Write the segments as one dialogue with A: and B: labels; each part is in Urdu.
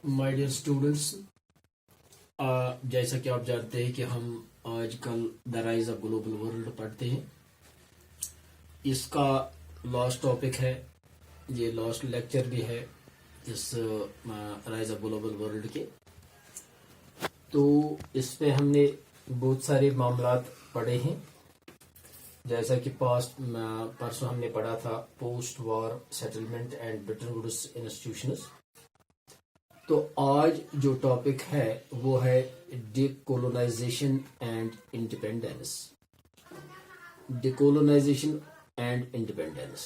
A: مائی ڈیئر اسٹوڈنٹس، جیسا کہ آپ جانتے ہیں کہ ہم آج کل دا رائز آف گلوبل ورلڈ پڑھتے ہیں. اس کا لاسٹ ٹاپک ہے، یہ لاسٹ لیکچر بھی ہے اس رائز آف گلوبل ورلڈ کے. تو اس پہ ہم نے بہت سارے معاملات پڑھے ہیں، جیسا کہ پرسوں ہم نے پڑھا تھا post war settlement and Bretton Woods institutions. تو آج جو ٹاپک ہے وہ ہے decolonization and independence. Decolonization and independence.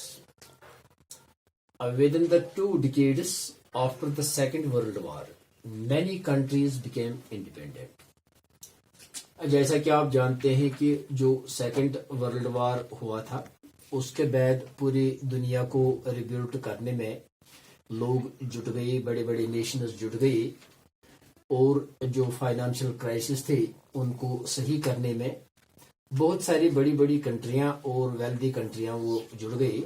A: Within the 2 decades after the Second World War, many countries became independent. جیسا کہ آپ جانتے ہیں کہ جو سیکنڈ ورلڈ وار ہوا تھا اس کے بعد پوری دنیا کو ریبیلڈ کرنے میں لوگ جٹ گئے، بڑے بڑے نیشنز جٹ گئے، اور جو فائنانشیل کرائسس تھے ان کو صحیح کرنے میں بہت ساری بڑی بڑی کنٹریاں اور ویلدی کنٹریاں وہ جڑ گئی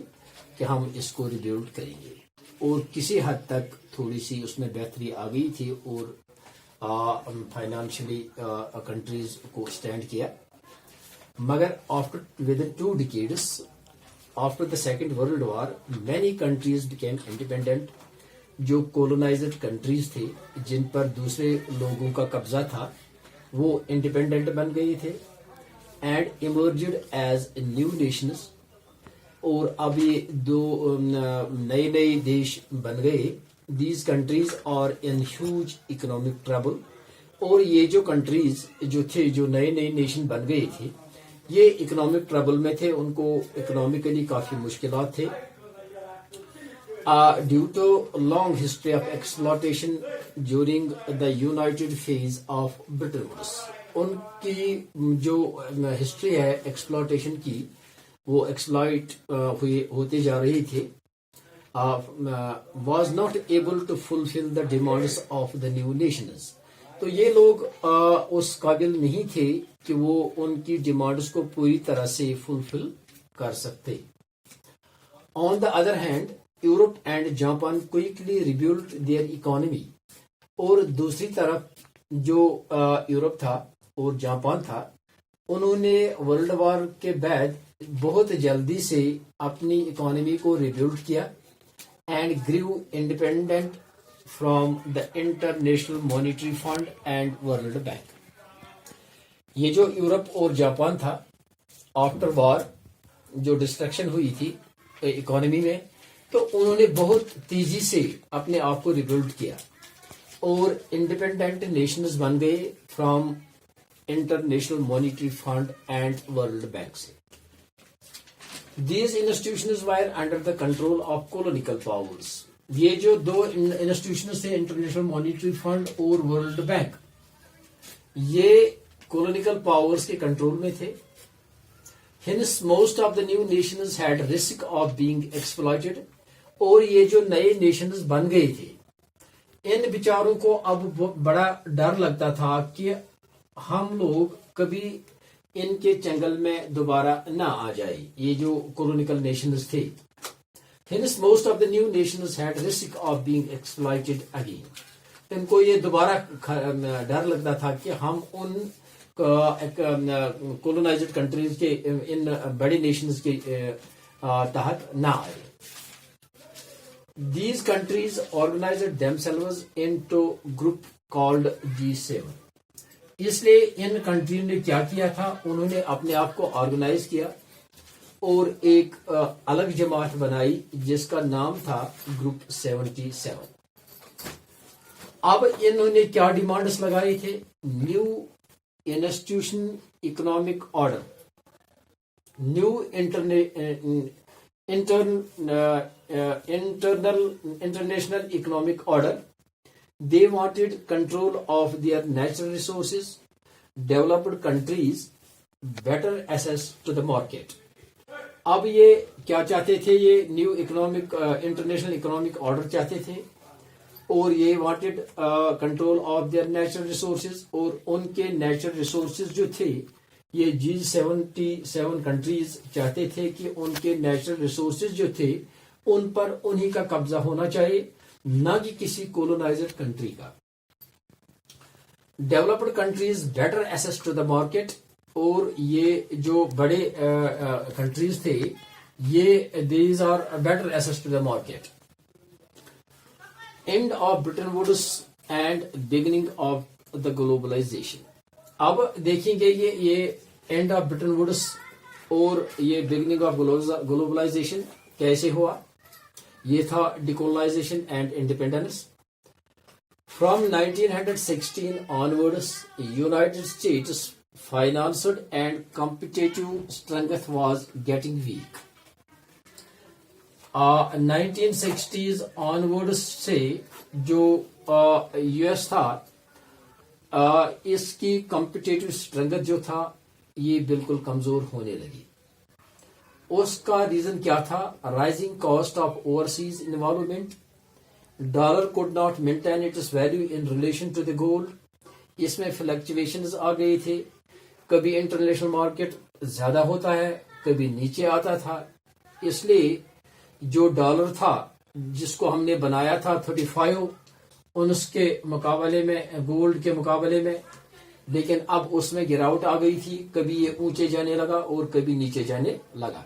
A: کہ ہم اس کو ریبیلڈ کریں گے. اور کسی حد تک تھوڑی سی اس میں بہتری آ گئی تھی اور فائنانشلی کنٹریز کو اسٹینڈ کیا. مگر within 2 decades after the Second World War, many countries became independent. جو کولونائزڈ کنٹریز تھے جن پر دوسرے لوگوں کا قبضہ تھا وہ انڈیپینڈنٹ بن گئے تھے and emerged as new nations. اور اب یہ دو نئے دیش بن گئے. These countries are in huge economic trouble. اور یہ جو کنٹریز جو تھے، جو نئے نیشن بن گئے تھے، یہ اکنامک ٹربل میں تھے، ان کو اکنامکلی کافی مشکلات تھے. Due to long history of exploitation during the united phase of Bretton Woods. ان کی جو ہسٹری ہے ایکسپلوٹیشن کی، وہ ایکسپلائٹ ہوتے جا رہی تھی. Was not able to fulfil the demands of the new nations. تو یہ لوگ اس قابل نہیں تھے کہ وہ ان کی ڈیمانڈس کو پوری طرح سے فلفل کر سکتے. On the other hand, Europe and Japan quickly rebuild their economy. اور دوسری طرف جو یورپ تھا اور جاپان تھا، انہوں نے ورلڈ وار کے بعد بہت جلدی سے اپنی اکانومی کو ریبیلڈ کیا and grew independent from the International Monetary Fund and World Bank. یہ جو یورپ اور جاپان تھا، آفٹر وار جو ڈسٹرکشن ہوئی تھی اکانومی میں، تو انہوں نے بہت تیزی سے اپنے آپ کو ریبیلڈ کیا اور انڈیپینڈنٹ نیشنز بن گئے from international Monetary Fund and World bank سے. These institutions were under the control of colonial powers. یہ جو دو انسٹیٹیوشنز تھے، انٹرنیشنل مانیٹری فنڈ اور ورلڈ بینک، یہ کولونیکل پاورز کے کنٹرول میں تھے. Hence most of the new nations had risk of being exploited. اور یہ جو نئے نیشنز بن گئے تھے، ان بیچاروں کو اب بڑا ڈر لگتا تھا کہ ہم لوگ کبھی ان کے چنگل میں دوبارہ نہ آ جائے، یہ جو کولونیکل نیشنز تھے. Hence most of the new nations had risk of being exploited again. ان کو یہ دوبارہ ڈر لگتا تھا کہ ہم ان کولونائزڈ کنٹریز کے، ان بڑے نیشنز کے تحت نہ آئے. These countries organized themselves into group called G7. اس لیے ان کنٹریوں نے کیا کیا تھا، انہوں نے اپنے آپ کو آرگنائز کیا اور ایک الگ جماعت بنائی جس کا نام تھا گروپ 77. اب انہوں نے کیا ڈیمانڈس لگائے تھے؟ New institution economic order, new international economic order. They wanted control of their natural resources, developed countries, better access to the market. اب یہ کیا چاہتے تھے؟ یہ نیو انٹرنیشنل اکنامک آرڈر چاہتے تھے، اور یہ wanted control of their natural resources. اور ان کے نیچرل ریسورسز جو تھے، یہ G77 کنٹریز چاہتے تھے کہ ان کے نیچرل ریسورسز جو تھے ان پر انہی کا قبضہ ہونا چاہیے نہ کہ کسی کولونائزڈ کنٹری کا. Developed countries better access to the market, اور یہ جو بڑے کنٹریز تھے یہ these are better access to the market. End of Bretton Woods and beginning of the globalisation. اب دیکھیں گے یہ اینڈ آف برٹن ووڈس اور یہ بگننگ آف گلوبلائزیشن کیسے ہوا. یہ تھا ڈیکولونائزیشن and independence. From 1916 onwards, United States financial and competitive strength was getting weak. 1960s onwards سے جو US تھا اس کی competitive strength جو تھا یہ بالکل کمزور ہونے لگی. اس کا ریزن کیا تھا؟ Rising cost of overseas involvement. Dollar could not maintain its value in relation to the gold. اس میں فلکچویشنز آ گئی تھے. کبھی انٹرنیشنل مارکیٹ زیادہ ہوتا ہے, کبھی نیچے آتا تھا. اس لیے جو ڈالر تھا جس کو ہم نے بنایا تھا 35 انس کے مقابلے میں, گولڈ کے مقابلے میں, لیکن اب اس میں گراوٹ آ گئی تھی. کبھی یہ اونچے جانے لگا اور کبھی نیچے جانے لگا.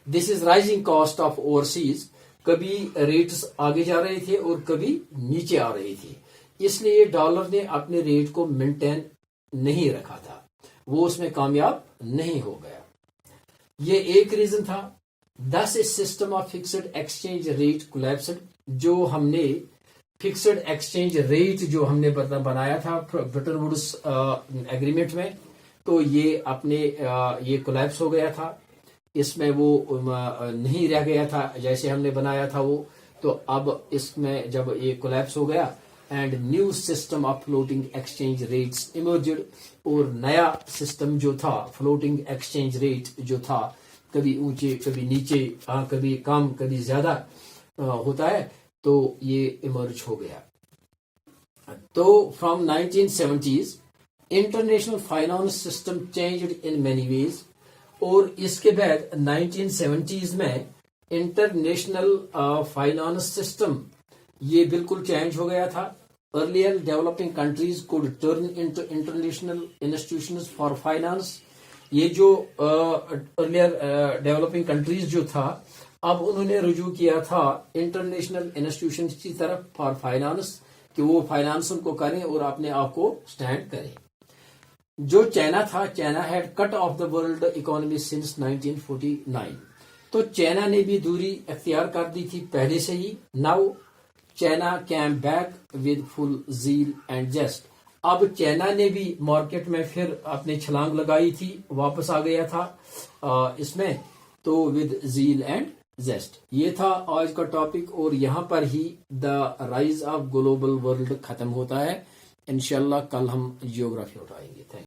A: This is rising cost of overseas. کبھی ریٹس آگے جا رہے تھے اور کبھی نیچے آ رہے تھے. اس لیے ڈالر نے اپنے ریٹ کو مینٹین نہیں رکھا تھا, وہ اس میں کامیاب نہیں ہو گیا. یہ ایک ریزن تھا. Thus a system of fixed exchange rate collapsed. جو ہم نے فکسڈ ایکسچینج ریٹ جو ہم نے بنایا تھا برٹن ووڈس ایگریمنٹ میں, تو یہ اپنے یہ کولیپس ہو گیا تھا. اس میں وہ نہیں رہ گیا تھا جیسے ہم نے بنایا تھا وہ. تو اب اس میں جب یہ کولیپس ہو گیا and new system of floating exchange rates emerged. اور نیا سسٹم جو تھا فلوٹنگ ایکسچینج ریٹ جو تھا, کبھی اونچے کبھی نیچے, کبھی کم کبھی زیادہ ہوتا ہے, تو یہ ایمرج ہو گیا. تو from 1970s international finance system changed in many ways. اور اس کے بعد 1970s میں انٹرنیشنل فائنانس سسٹم یہ بالکل چینج ہو گیا تھا. Earlier developing countries could turn into international institutions for finance. یہ جو ارلیئر ڈیولپنگ کنٹریز جو تھا اب انہوں نے رجوع کیا تھا انٹرنیشنل انسٹیٹیوشنز کی طرف فار فائنانس, کہ وہ فائنانس ان کو کریں اور اپنے آپ کو سٹینڈ کریں. جو چائنا تھا, China had cut off the world economy since 1949. تو چائنا نے بھی دوری اختیار کر دی تھی پہلے سے ہی. Now China came back with full zeal and just. اب چائنا نے بھی مارکیٹ میں پھر اپنے چھلانگ لگائی تھی, واپس آ گیا تھا اس میں, تو ود زیل اینڈ زیسٹ. یہ تھا آج کا ٹاپک, اور یہاں پر ہی the rise of global world ختم ہوتا ہے. انشاءاللہ کل ہم جیوگرافی اٹھائیں گے. تھینک